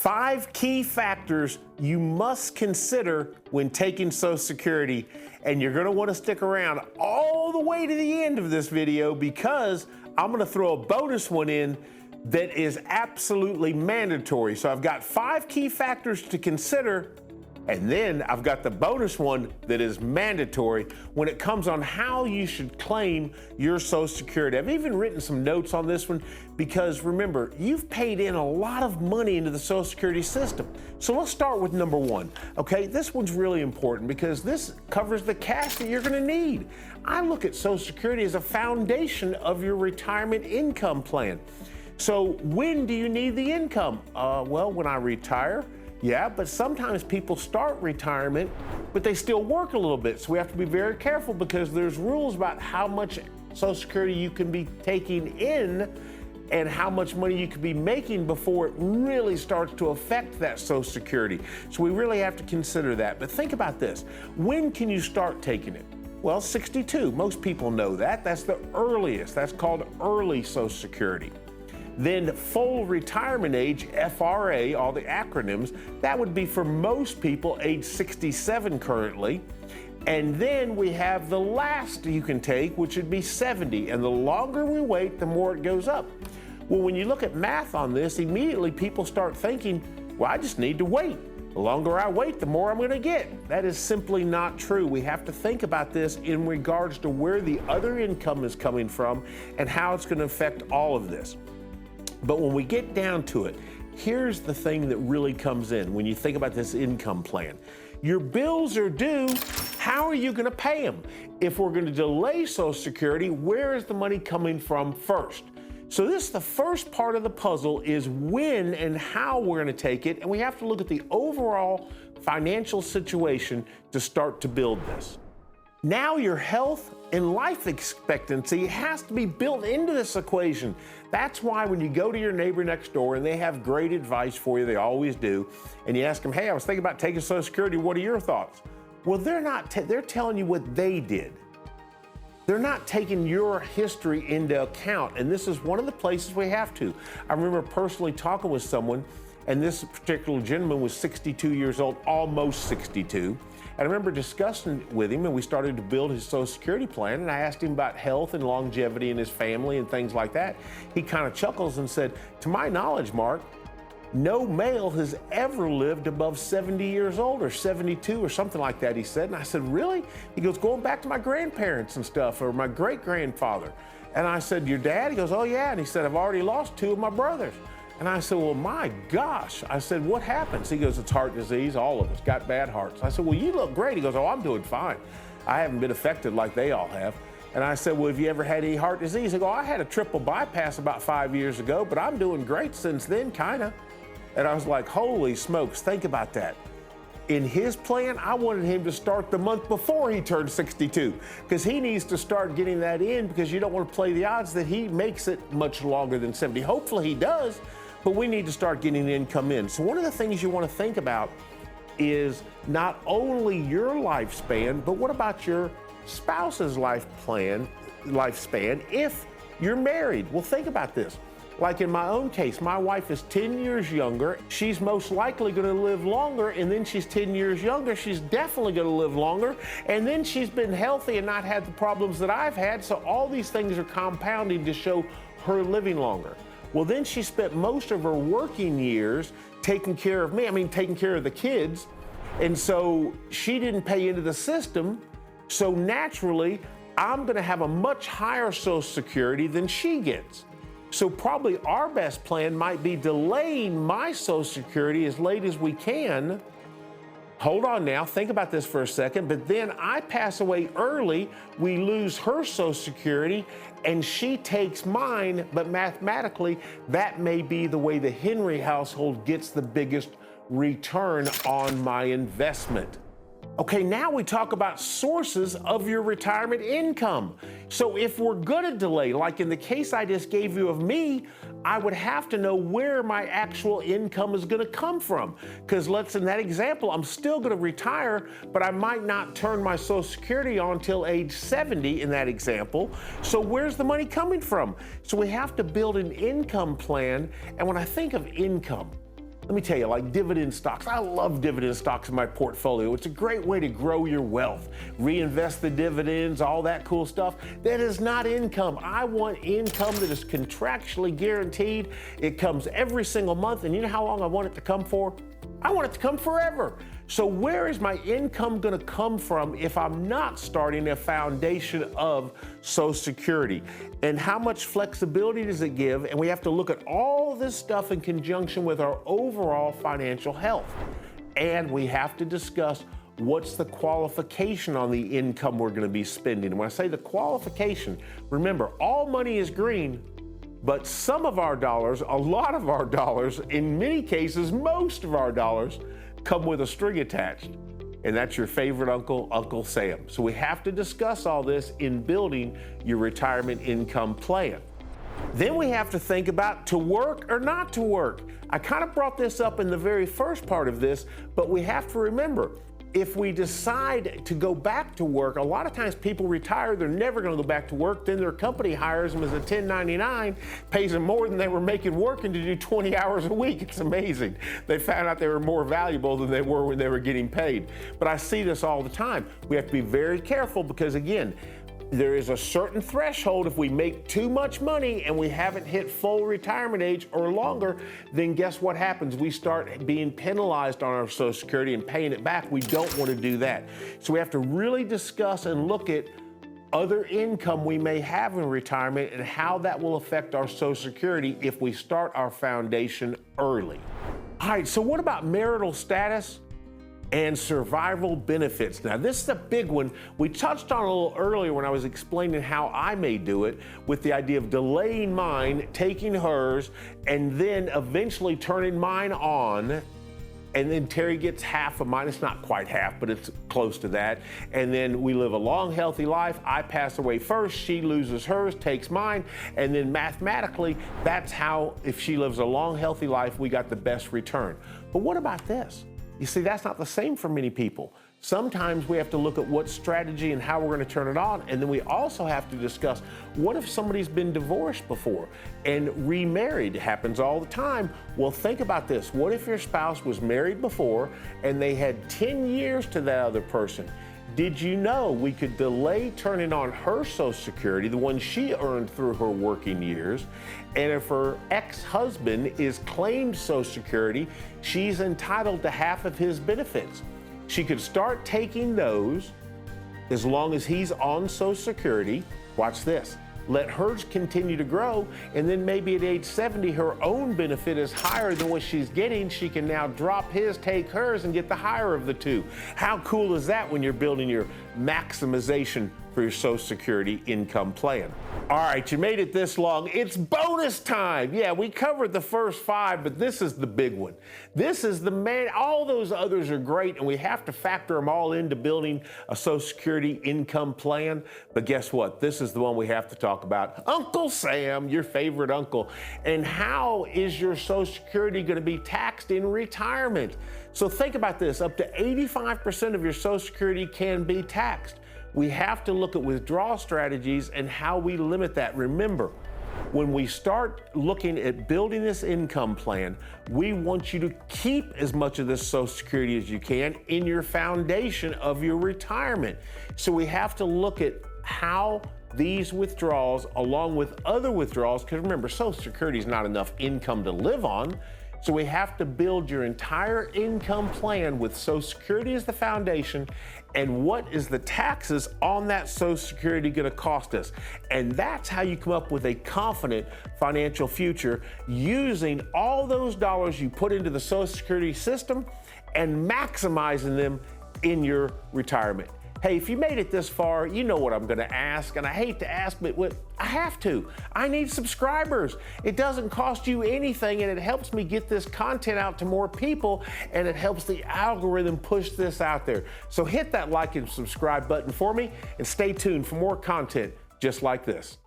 5 key factors you must consider when taking Social Security, and you're gonna wanna stick around all the way to the end of this video because I'm gonna throw a bonus one in that is absolutely mandatory. So I've got 5 key factors to consider, and then I've got the bonus one that is mandatory when it comes on how you should claim your Social Security. I've even written some notes on this one because remember, you've paid in a lot of money into the Social Security system. So let's start with number 1, okay? This one's really important because this covers the cash that you're gonna need. I look at Social Security as a foundation of your retirement income plan. So when do you need the income? Well, when I retire. Yeah, but sometimes people start retirement, but they still work a little bit. So we have to be very careful because there's rules about how much Social Security you can be taking in and how much money you could be making before it really starts to affect that Social Security. So we really have to consider that. But think about this. When can you start taking it? Well, 62. Most people know that. That's the earliest. That's called early Social Security. Then full retirement age, FRA, all the acronyms, that would be for most people age 67 currently. And then we have the last you can take, which would be 70. And the longer we wait, the more it goes up. Well, when you look at math on this, immediately people start thinking, well, I just need to wait. The longer I wait, the more I'm gonna get. That is simply not true. We have to think about this in regards to where the other income is coming from and how it's gonna affect all of this. But when we get down to it, here's the thing that really comes in when you think about this income plan. Your bills are due. How are you going to pay them? If we're going to delay Social Security, where is the money coming from first? So this is the first part of the puzzle, is when and how we're going to take it, and we have to look at the overall financial situation to start to build this. Now your health and life expectancy has to be built into this equation. That's why when you go to your neighbor next door and they have great advice for you, they always do, and you ask them, hey, I was thinking about taking Social Security, what are your thoughts? Well, they're telling you what they did. They're not taking your history into account, and this is one of the places we have to. I remember personally talking with someone, and this particular gentleman was 62 years old, almost 62. And I remember discussing with him, and we started to build his Social Security plan, and I asked him about health and longevity in his family and things like that. He kind of chuckles and said, to my knowledge, Mark, no male has ever lived above 70 years old or 72 or something like that, he said. And I said, really? He goes, going back to my grandparents and stuff, or my great-grandfather. And I said, your dad? He goes, oh yeah. And he said, I've already lost 2 of my brothers. And I said, well, my gosh. I said, what happens? He goes, it's heart disease. All of us got bad hearts. I said, well, you look great. He goes, oh, I'm doing fine. I haven't been affected like they all have. And I said, well, have you ever had any heart disease? He goes, I had a triple bypass about 5 years ago, but I'm doing great since then, kind of. And I was like, holy smokes, think about that. In his plan, I wanted him to start the month before he turned 62 because he needs to start getting that in because you don't want to play the odds that he makes it much longer than 70. Hopefully he does, but we need to start getting the income in. So one of the things you want to think about is not only your lifespan, but what about your spouse's lifespan if you're married? Well, think about this. Like in my own case, my wife is 10 years younger. She's most likely going to live longer, and then she's 10 years younger. She's definitely going to live longer, and then she's been healthy and not had the problems that I've had, so all these things are compounding to show her living longer. Well, then she spent most of her working years taking care of me, taking care of the kids, and so she didn't pay into the system, so naturally, I'm going to have a much higher Social Security than she gets. So probably our best plan might be delaying my Social Security as late as we can. Hold on now, think about this for a second, but then I pass away early, we lose her Social Security, and she takes mine, but mathematically, that may be the way the Henry household gets the biggest return on my investment. Okay, now we talk about sources of your retirement income. So if we're gonna delay, like in the case I just gave you of me, I would have to know where my actual income is gonna come from. Because in that example, I'm still gonna retire, but I might not turn my Social Security on till age 70 in that example. So where's the money coming from? So we have to build an income plan. And when I think of income, Let me tell you, like dividend stocks, I love dividend stocks in my portfolio. It's a great way to grow your wealth, reinvest the dividends, all that cool stuff. That is not income. I want income that is contractually guaranteed. It comes every single month, and you know how long I want it to come for? I want it to come forever. So where is my income going to come from if I'm not starting a foundation of Social Security? And how much flexibility does it give? And we have to look at all this stuff in conjunction with our overall financial health. And we have to discuss what's the qualification on the income we're going to be spending. And when I say the qualification, remember, all money is green, but some of our dollars, a lot of our dollars, in many cases, most of our dollars, come with a string attached. And that's your favorite uncle, Uncle Sam. So we have to discuss all this in building your retirement income plan. Then we have to think about to work or not to work. I kind of brought this up in the very first part of this, but we have to remember, if we decide to go back to work, a lot of times people retire, they're never going to go back to work, then their company hires them as a 1099, pays them more than they were making working to do 20 hours a week. It's amazing. They found out they were more valuable than they were when they were getting paid. But I see this all the time. We have to be very careful because, again, there is a certain threshold. If we make too much money and we haven't hit full retirement age or longer, then guess what happens? We start being penalized on our Social Security and paying it back. We don't want to do that. So we have to really discuss and look at other income we may have in retirement and how that will affect our Social Security if we start our foundation early. All right, so what about marital status and survival benefits? Now, this is a big one. We touched on it a little earlier when I was explaining how I may do it with the idea of delaying mine, taking hers, and then eventually turning mine on. And then Terry gets half of mine. It's not quite half, but it's close to that. And then we live a long, healthy life. I pass away first. She loses hers, takes mine. And then mathematically, that's how, if she lives a long, healthy life, we got the best return. But what about this? You see, that's not the same for many people. Sometimes we have to look at what strategy and how we're going to turn it on. And then we also have to discuss, what if somebody's been divorced before and remarried? It happens all the time. Well, think about this. What if your spouse was married before and they had 10 years to that other person? Did you know we could delay turning on her Social Security, the one she earned through her working years, and if her ex-husband is claimed Social Security, she's entitled to half of his benefits. She could start taking those as long as he's on Social Security. Watch this. Let hers continue to grow, and then maybe at age 70, her own benefit is higher than what she's getting. She can now drop his, take hers, and get the higher of the two. How cool is that when you're building your maximization for your Social Security income plan? All right, you made it this long. It's bonus time. Yeah, we covered the first 5, but this is the big one. This is the man. All those others are great, and we have to factor them all into building a Social Security income plan. But guess what? This is the one we have to talk about. Uncle Sam, your favorite uncle. And how is your Social Security going to be taxed in retirement? So think about this. Up to 85% of your Social Security can be taxed. We have to look at withdrawal strategies and how we limit that. Remember, when we start looking at building this income plan, we want you to keep as much of this Social Security as you can in your foundation of your retirement. So we have to look at how these withdrawals, along with other withdrawals, because remember, Social Security is not enough income to live on. So we have to build your entire income plan with Social Security as the foundation, and what is the taxes on that Social Security going to cost us. And that's how you come up with a confident financial future, using all those dollars you put into the Social Security system and maximizing them in your retirement. Hey, if you made it this far, you know what I'm going to ask, and I hate to ask, but I have to. I need subscribers. It doesn't cost you anything, and it helps me get this content out to more people, and it helps the algorithm push this out there. So hit that like and subscribe button for me, and stay tuned for more content just like this.